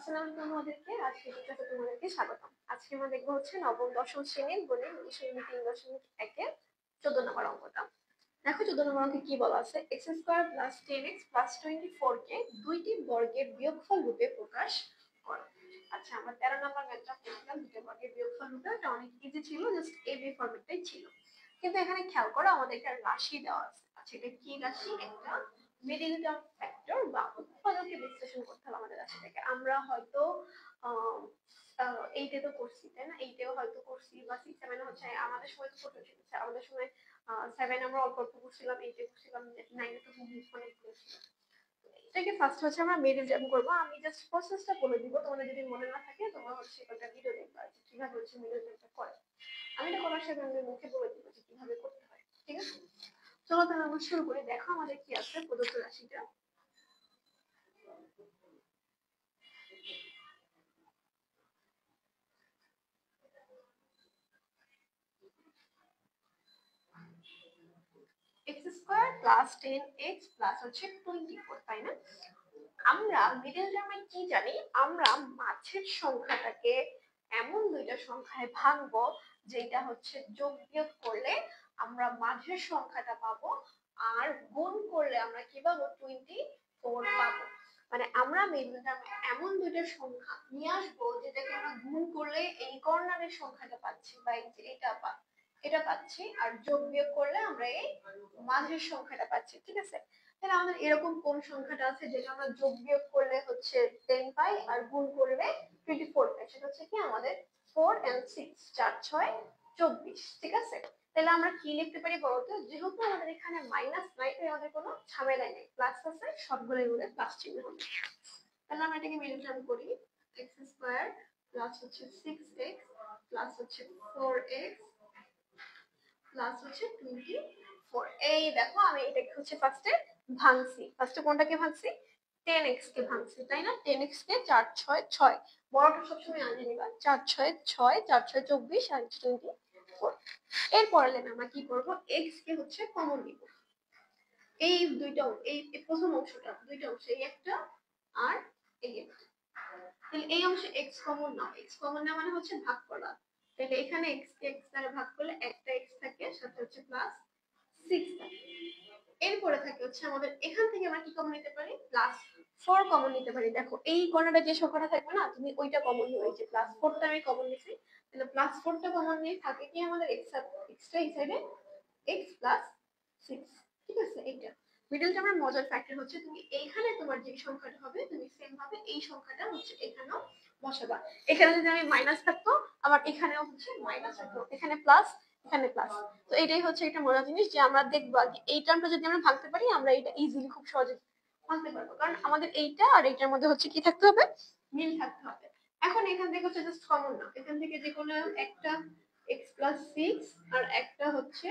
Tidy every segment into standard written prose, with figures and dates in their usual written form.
আসসালামু আলাইকুম তোমাদেরকে। আজকে ক্লাসে তোমাদেরকে স্বাগতম। আজকে আমরা দেখবো হচ্ছে নবম দশম শ্রেণীর গণিত বিষয় 3.1 14 নম্বর অঙ্কটা। দেখো 14 নম্বর অঙ্কে কি বলা আছে, x square plus 10x plus 24 কে দুইটি বর্গের বিয়োগফল রূপে প্রকাশ করো। আচ্ছা, আমরা 13 নম্বর ম্যাথটা করলাম দুটো বর্গের বিয়োগফল রূপে, এটা অনেক ইজি ছিল, জাস্ট এবি ফরম্যাটটাই ছিল। কিন্তু এখানে খেয়াল করো আমাদের একটা রাশি দেওয়া আছে। আচ্ছা, এটা কি রাশি? একটা মিডল টার্ম ফ্যাক্টর বা উৎপাদকে বিশ্লেষণ করতে হবে আমাদের রাশিটাকে। আমরা হয়তো এইটে তো করছি, তাই না? এইটেও হয়তো করছি বা 6 7 হচ্ছে আমাদের সময় তো ছোট ছিল, আমাদের সময় 7 আমরা অল্প অল্প করছিলাম, এইটে করছিলাম, 9 তো অনেক করছিলাম। এটাকে ফার্স্ট হচ্ছে আমরা মিডল টার্ম করব। আমি জাস্ট প্রসেসটা বলে দিব, তোমাদের যদি মনে না থাকে তোমরা হচ্ছে একটা ভিডিও দেখবা যে কিভাবে হচ্ছে মিডল টার্মটা করে। আমি এটা করার সাথে আমি মুখে বলে দিব যে কিভাবে করতে হয়, ঠিক আছে? চলো তাহলে আমরা শুরু করি। দেখো আমাদের কি আছে প্রদত্ত রাশিটা। x square plus 10x plus হচ্ছে 24, তাই না? আমরা মিডল টার্মে কি জানি? আমরা মাঝের সংখ্যাটাকে এমন দুইটা সংখ্যায় ভাঙবো যেটা হচ্ছে যোগ বিয়োগ করলে আমরা মাঝের সংখ্যাটা পাবো, আর গুণ করলে আমরা কি পাবো? 24 পাবো। মানে আমরা মিডল টার্মে এমন দুইটা সংখ্যা নিয়ে আসবো যেটাকে আমরা গুণ করলে এই কর্নারের সংখ্যাটা পাচ্ছি বা এই যে এটা পাচ্ছি, আর যোগ বিয়োগ করলে আমরা এই মাঝের সংখ্যাটা পাচ্ছি, ঠিক আছে? তাহলে আমাদের এরকম কোন সংখ্যাটা আছে যেটা আমরা যোগ বিয়োগ করলে হচ্ছে 10 পাই আর গুণ করলে 24 পাই? সেটা হচ্ছে কি আমাদের 4 and 6, 4 6 24, ঠিক আছে? তাহলে আমরা কি লিখতে পারি বলতো? যেহেতু আমাদের এখানে মাইনাস নাই, তাই আমাদের কোনো ঝামেলা নেই, প্লাস আছে, সবগুলোই বলে প্লাস চিহ্ন হবে। তাহলে আমরা এটাকে মিডল টার্ম করি। x স্কয়ার প্লাস হচ্ছে 6x প্লাস হচ্ছে 4x প্লাস হচ্ছে 24। এই দেখো আমি এটাকে হচ্ছে ফার্স্টে ভাঙছি। ফার্স্টে কোনটাকে ভাঙছি? 10x কে ভাঙছি, তাই না? 10x কে 4 6 6, বড়টা সবসময় আগে নিবা। 4 6 6, 4 6 24 আর 24। এরপরে আমরা কি করব? x কে হচ্ছে কমন নিব। এই দুইটা, এই প্রথম অংশটা, দুইটা অংশ, এই একটা আর এই একটা। তাহলে এই অংশে x কমন নাও। x কমন নেওয়া মানে হচ্ছে ভাগ করা। তাহলে এখানে x কে x দ্বারা ভাগ করলে একটা x থাকে, সাথে হচ্ছে প্লাস 6 থাকে। এরপরে থাকে হচ্ছে আমাদের এখান থেকে আমরা কি কমন নিতে পারি? প্লাস 4 কমন নিতে পারি। দেখো এই কর্নারে যে সংখ্যাটা থাকবে না, তুমি ওইটা কমন নিও। এই যে প্লাস 4টা আমি কমন নিছি, তাহলে প্লাস 4টা কমন নিয়ে থাকে কি আমাদের এক্সট্রা এই সাইডে x প্লাস 6, ঠিক আছে? এইটা মিডল টার্মের মজার ফ্যাক্টর হচ্ছে তুমি এইখানে তোমার যে সংখ্যাটা হবে তুমি সেম ভাবে এই সংখ্যাটা হচ্ছে এখানেও বসাবা। এখানে যদি আমি মাইনাস থাকতো, আবার এখানেও হচ্ছে মাইনাস থাকতো, এখানে প্লাস এখানে প্লাস। তো এটাই হচ্ছে একটা মজার জিনিস যে আমরা দেখবো এই টার্মটা যদি আমরা ভাঙতে পারি, আমরা এটা ইজিলি খুব সহজে ভাঙতে পারবো, কারণ আমাদের এইটা আর এইটার মধ্যে হচ্ছে কি থাকতে হবে? মিল থাকতে হবে। এখন এখান থেকে হচ্ছে জাস্ট কমন না, এখান থেকে যে কোনো একটা x প্লাস 6 আর একটা হচ্ছে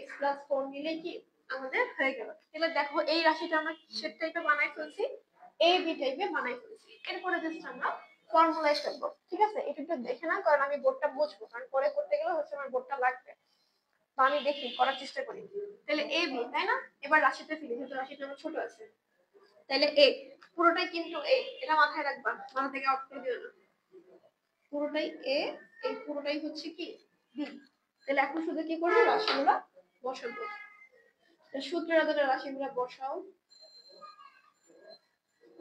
x প্লাস 4 নিলে কি আমাদের হয়ে গেল। তাহলে দেখো এই রাশিটা আমরা কিসের টাইপে বানাই ফেলছি? a b টাইপে বানাই ফেলছি। এরপরে জাস্ট আমরা ফর্মুলায় ফেলবো, ঠিক আছে? এটা একটু দেখে না, কারণ আমি বোর্ডটা বুঝবো, কারণ পরে করতে গেলে হচ্ছে আমার বোর্ডটা লাগবে। তো আমি দেখি করার চেষ্টা করি। তাহলে a b, তাই না? এবার রাশিতে ফেলি, যেহেতু রাশিটা আমার ছোট আছে। তাহলে a পুরোটাই কিন্তু a, এটা মাথায় রাখবা, মাথা থেকে আউট করে দিও না। পুরোটাই a, এই পুরোটাই হচ্ছে কি b। তাহলে এখন শুধু কি করবো? রাশিগুলো বসাবো। সূত্রের আদরে রাশিগুলো বসাও।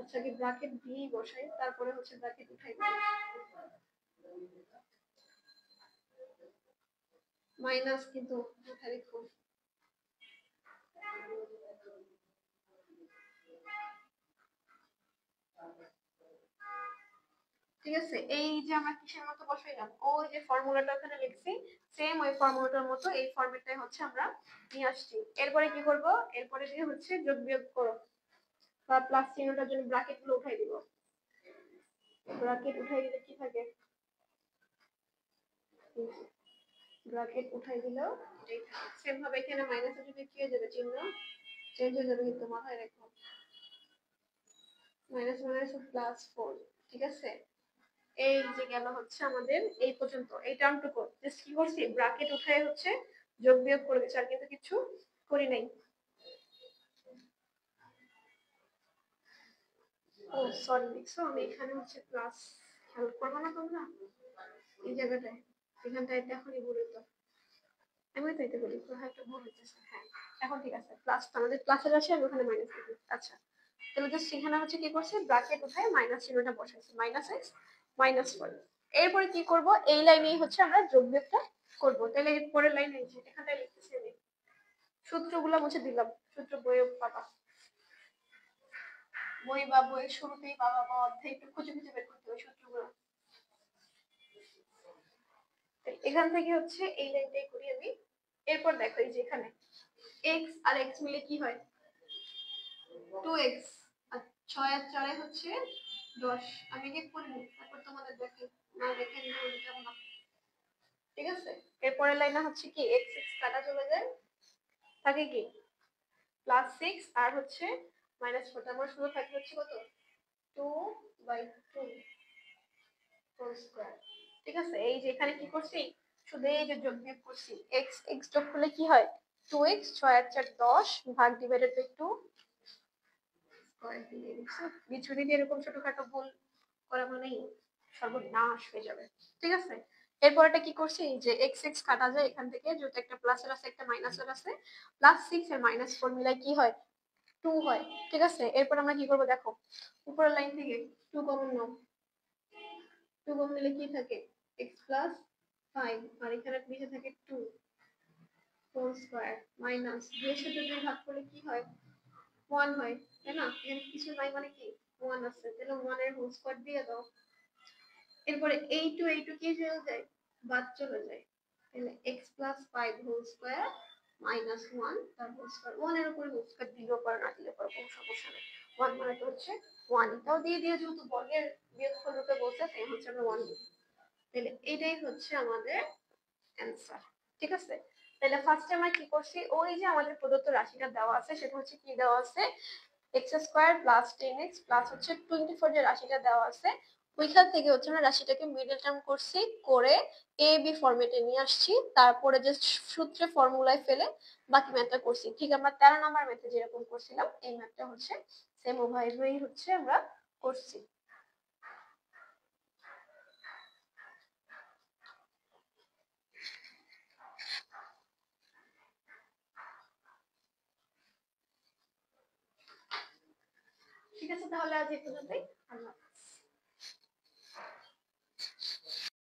আচ্ছা, কি ব্র্যাকেট দিয়ে বসাই, তারপরে হচ্ছে ব্র্যাকেট উঠাই মাইনাস, কিন্তু মাথায় রেখো। ঠিক আছে? এই যে আমরা কিসের মতো বসাইলাম, ওই যে ফর্মুলাটা ওখানে লিখছি, সেম ওই ফর্মুলাটার মতো এই ফরম্যাটটাই হচ্ছে আমরা নিয়ে আসছি। এরপরে কি করব? এরপরে যে হচ্ছে যোগ বিয়োগ করো বা প্লাস চিহ্নটার জন্য ব্র্যাকেট গুলো উঠাই দিব। ব্র্যাকেট উঠাই দিলে কি থাকে? ব্র্যাকেট উঠাই দিলেও এটাই থাকে। সেম ভাবে এখানে মাইনাসে যদি কি হয়ে যাবে, চিহ্ন চেঞ্জ হয়ে যাবে, কিন্তু মাথায় রাখো মাইনাস মাইনাস প্লাস 4, ঠিক আছে? এই যে গেল হচ্ছে আমাদের এই পর্যন্ত এই টার্মটুকু। জাস্ট কি করছি? ব্র্যাকেট উঠায় হচ্ছে যোগ বিয়োগ করে দিচ্ছি, আর কিন্তু কিছু করি নাই। ও সরি দেখছো আমি এখানে হচ্ছে প্লাস খেয়াল করবো না তোমরা এই জায়গাটায় এখানটায় এখনই বলি তো আমি তো এটা বলি হ্যাঁ একটা ভুল হচ্ছে হ্যাঁ এখন ঠিক আছে প্লাস আমাদের প্লাসের রাশি আর ওখানে মাইনাস দিচ্ছি আচ্ছা তাহলে জাস্ট সেখানে হচ্ছে কি করছে ব্র্যাকেট উঠায় মাইনাস চিহ্নটা বসাইছে মাইনাস এক্স মাইনাস ওয়ান এরপরে কি করব এই লাইনেই হচ্ছে আমরা যোগ বিয়োগটা করবো তাহলে এর পরের লাইন এই যে এখানটায় লিখতেছি আমি সূত্রগুলো মুছে দিলাম সূত্র বইয়ে পাবা বই বা বইয়ের শুরুতেই বাবা বা অধ্যায় একটু খুঁজে খুঁজে বের করতে হবে সূত্রগুলো এখান থেকে হচ্ছে এই লাইনটাই করি আমি এরপর দেখো এই যে এখানে এক্স আর এক্স মিলে কি হয় 2x আর 6 আর 4 হচ্ছে 10 আমি কি করি তারপর তোমাদের দেখে না দেখে নিতে যাব না ঠিক আছে এরপরে লাইনে হচ্ছে কি x x কাটা চলে যায় থাকে কি +6 আর হচ্ছে -4 আমার শুধু থাকে হচ্ছে কত 2/2 হোল স্কয়ার ঠিক আছে এই যে এখানে কি করছি শুধু এই যে যোগ বিয়োগ করছি x x যোগ করলে কি হয় 2x 6 আর 4 10 ভাগ ডিভাইডেড বাই 2 বিচ্ছুরিত এরকম ছোটখাটো ভুল করা মানেই সর্বনাশ হয়ে যাবে ঠিক আছে এরপরটা কি করছি যে এক্স এক্স কাটা যায় এখান থেকে যেহেতু একটা প্লাসের আছে একটা মাইনাসের আছে +6 আর -4 মিলাই কি হয় 2 হয় ঠিক আছে এরপর আমরা কি করব দেখো উপরের লাইন থেকে 2 কমন নাও 2 কমন নিলে কি থাকে x + 5 আর এখানে নিচে থাকে 2 হোল স্কয়ার মাইনাস 2 এর সাথে 2 ভাগ করলে কি হয় 1 হয় তাই না এখানে কিছু নাই মানে কি 1 আছে তাহলে 1 এর হোল স্কয়ার দিয়ে দাও এরপরে এই টু কি চলে যায় বাদ চলে যায় তাহলে x + 5 হোল স্কয়ার -1 তার হোল স্কয়ার 1 এর উপরে হোল স্কয়ার দিলেও পারে না দিলেও পারে কোনো সমস্যা নেই 1 মানে তো হচ্ছে 1 এটাও দিয়ে যেহেতু বর্গের বিয়োগফল রূপে বলছে তাই হচ্ছে আমরা 1 দিই তাহলে এটাই হচ্ছে আমাদের অ্যান্সার ঠিক আছে তাহলে ফার্স্টে আমরা কি করছি ওই যে আমাদের প্রদত্ত রাশিটা দেওয়া আছে সেটা হচ্ছে কি দেওয়া আছে x² + 10x প্লাস হচ্ছে 24 যে রাশিটা দেওয়া আছে ওইখান থেকে হচ্ছে আমরা রাশিটাকে মিডল টার্ম করছি করে এ বি ফরম্যাটে নিয়ে আসছি তারপরে যে সূত্রে ফর্মুলায় ফেলে বাকি ম্যাথটা করছি ঠিক আমরা 13 নম্বর ম্যাথে যেরকম করছিলাম এই ম্যাথটা হচ্ছে সেম ওভাবেই হচ্ছে আমরা করছি ঠিক আছে তাহলে আজ এই পর্যন্তই আল্লাহ